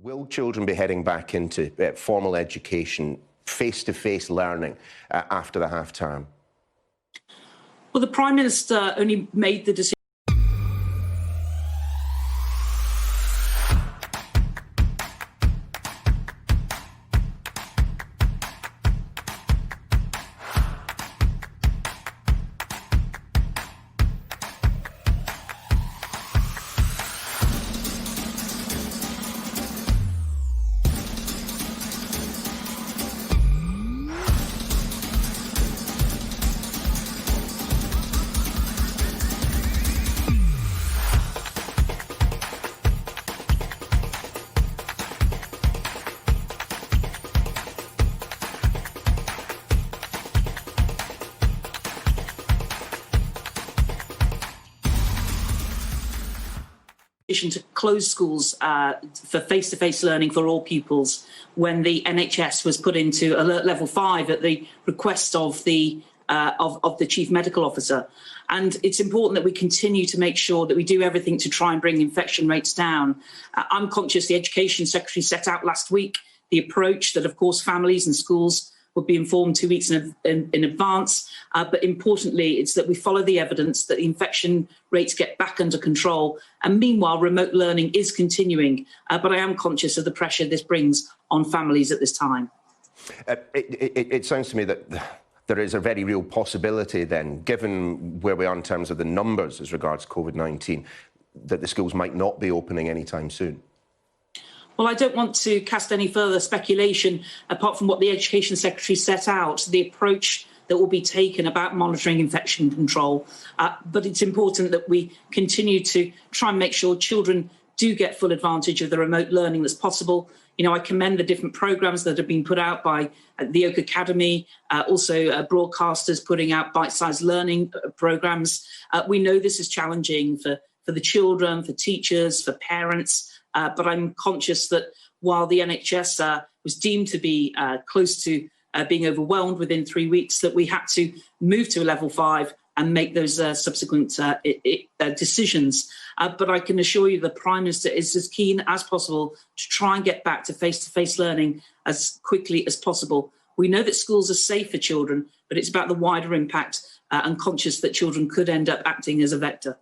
Will children be heading back into formal education, face-to-face learning after the half-term? Well, the Prime Minister only made the decision to close schools for face-to-face learning for all pupils when the NHS was put into alert level 5 at the request of the Chief Medical Officer. And it's important that we continue to make sure that we do everything to try and bring infection rates down. I'm conscious the Education Secretary set out last week the approach that, of course, families and schools would be informed 2 weeks in advance. But importantly, it's that we follow the evidence that the infection rates get back under control. And meanwhile, remote learning is continuing. But I am conscious of the pressure this brings on families at this time. It sounds to me that there is a very real possibility then, given where we are in terms of the numbers as regards COVID-19, that the schools might not be opening anytime soon. Well, I don't want to cast any further speculation apart from what the Education Secretary set out, the approach that will be taken about monitoring infection control. But it's important that we continue to try and make sure children do get full advantage of the remote learning that's possible. You know, I commend the different programmes that have been put out by the Oak Academy, also broadcasters putting out bite-sized learning programmes. We know this is challenging for the children, for teachers, for parents. But I'm conscious that while the NHS was deemed to be close to being overwhelmed within 3 weeks, that we had to move to a level 5 and make those subsequent decisions. But I can assure you the Prime Minister is as keen as possible to try and get back to face-to-face learning as quickly as possible. We know that schools are safe for children, but it's about the wider impact and conscious that children could end up acting as a vector.